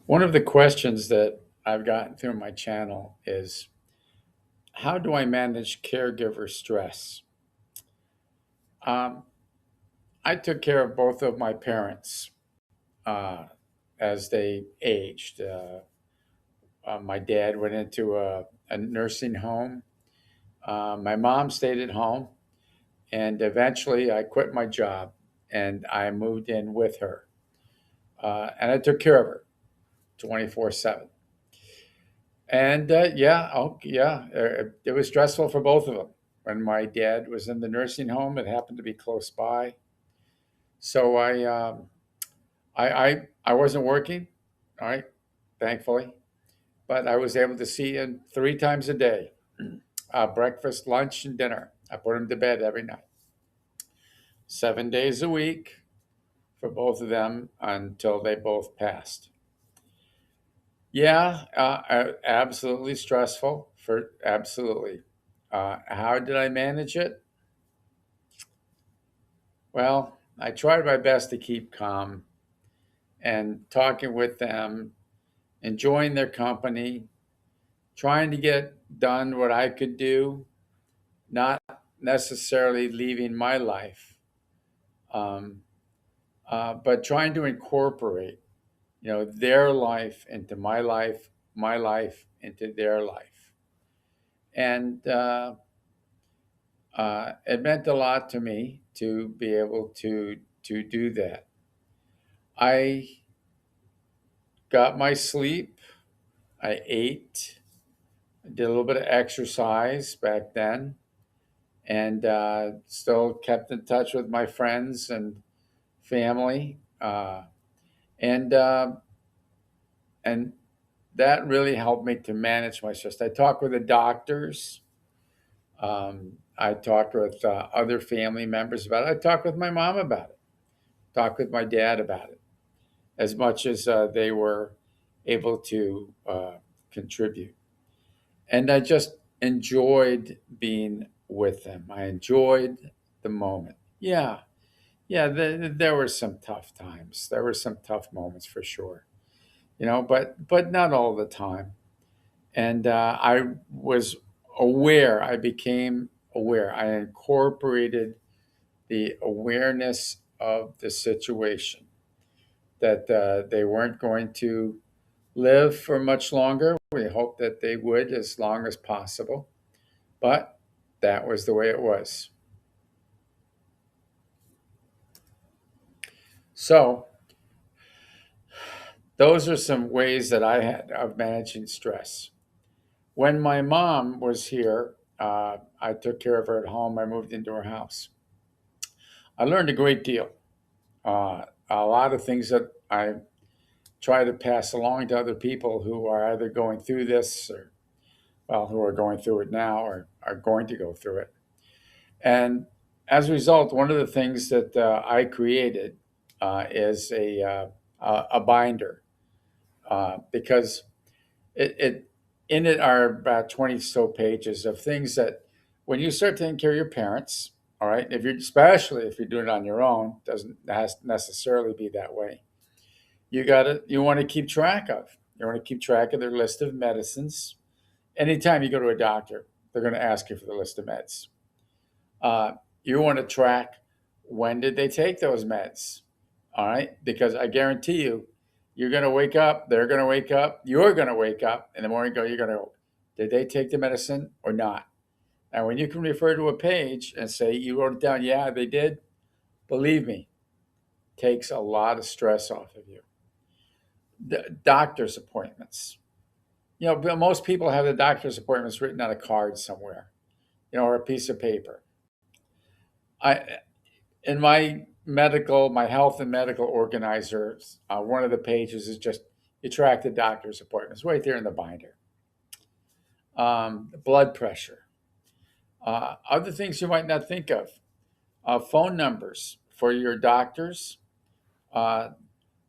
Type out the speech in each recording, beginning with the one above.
One of the questions that I've gotten through my channel is, how do I manage caregiver stress? Um, I took care of both of my parents uh, as they aged. My dad went into a nursing home. My mom stayed at home, and eventually I quit my job and I moved in with her. And I took care of her 24/7. And it was stressful for both of them. When my dad was in the nursing home, it happened to be close by. So I wasn't working, all right, thankfully, but I was able to see him 3 times a day, breakfast, lunch, and dinner. I put him to bed every night, 7 days a week for both of them until they both passed. Yeah, absolutely stressful for absolutely. How did I manage it? Well, I tried my best to keep calm and talking with them, enjoying their company, trying to get done what I could do, not necessarily leaving my life, um, but trying to incorporate, their life into my life into their life, and it meant a lot to me to be able to do that. I got my sleep. I ate. I did a little bit of exercise back then, and still kept in touch with my friends and family, and and that really helped me to manage my stress. I talked with the doctors. I talked with other family members about it. I talked with my mom about it. Talked with my dad about it, as much as they were able to contribute. And I just enjoyed being with them. I enjoyed the moment. Yeah, yeah. There were some tough times. There were some tough moments for sure. But not all the time. And I was aware. I became aware. I incorporated the awareness of the situation, that they weren't going to live for much longer. We hoped that they would as long as possible, but that was the way it was. So, those are some ways that I had of managing stress. When my mom was here, I took care of her at home. I moved into her house. I learned a great deal. A lot of things that I try to pass along to other people who are either going through this, or, well, who are going through it now, or are going to go through it. And as a result, one of the things that I created is a binder, because it in it are about 20 so pages of things that, when you start taking care of your parents, all right, if you're especially if you're doing it on your own, doesn't has to necessarily be that way. You want to keep track of. You want to keep track of their list of medicines. Anytime you go to a doctor, they're going to ask you for the list of meds. Uh, you want to track, when did they take those meds? All right, because I guarantee you, you're going to wake up, they're going to wake up, you're going to wake up in the morning. You're going to go, did they take the medicine or not? And when you can refer to a page and say you wrote it down, yeah, they did. Believe me, takes a lot of stress off of you. Doctor's appointments. Most people have the doctor's appointments written on a card somewhere, or a piece of paper. I in my health and medical organizers, one of the pages is just, you track the doctor's appointments right there in the binder. Blood pressure, other things you might not think of, phone numbers for your doctors, uh,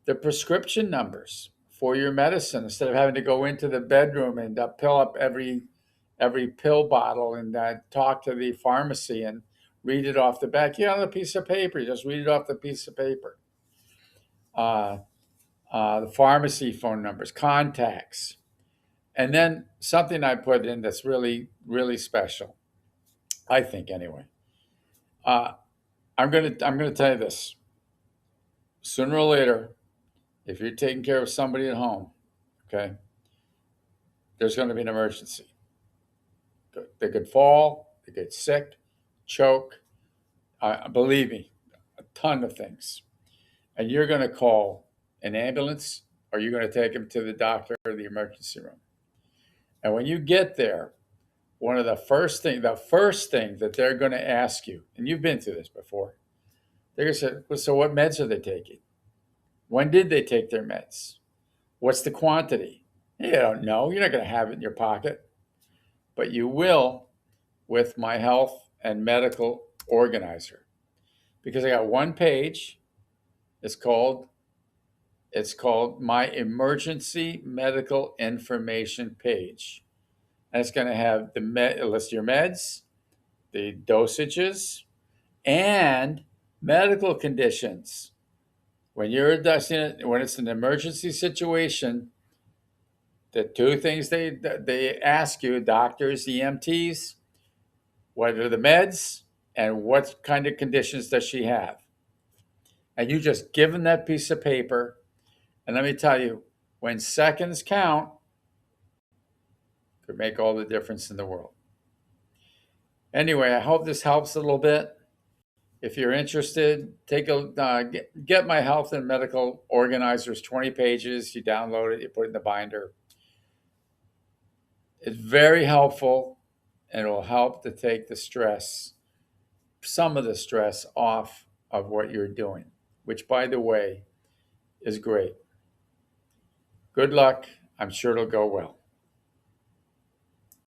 the prescription numbers for your medicine, instead of having to go into the bedroom and fill up every pill bottle and talk to the pharmacy and read it off the back. You have a piece of paper. You just read it off the piece of paper. Uh, the pharmacy phone numbers, contacts, and then something I put in that's really, really special. I think anyway. Uh, I'm gonna tell you this. Sooner or later, if you're taking care of somebody at home, okay, there's going to be an emergency. They could fall, they get sick, choke. Believe me, a ton of things. And you're going to call an ambulance, or you're going to take them to the doctor or the emergency room. And when you get there, one of the first thing that they're going to ask you, and you've been through this before, they're going to say, well, so what meds are they taking? When did they take their meds? What's the quantity? You don't know. You're not going to have it in your pocket, but you will with my health and medical organizer, because I got one page. It's called my emergency medical information page, and it's going to have list of your meds, the dosages, and medical conditions. When you're when it's an emergency situation, the two things they ask you, doctors, EMTs, what are the meds and what kind of conditions does she have? And you just give them that piece of paper. And let me tell you, when seconds count, could make all the difference in the world. Anyway, I hope this helps a little bit. If you're interested, get my health and medical organizers, 20 pages. You download it, you put it in the binder. It's very helpful, and it will help to take some of the stress off of what you're doing, which, by the way, is great. Good luck. I'm sure it'll go well.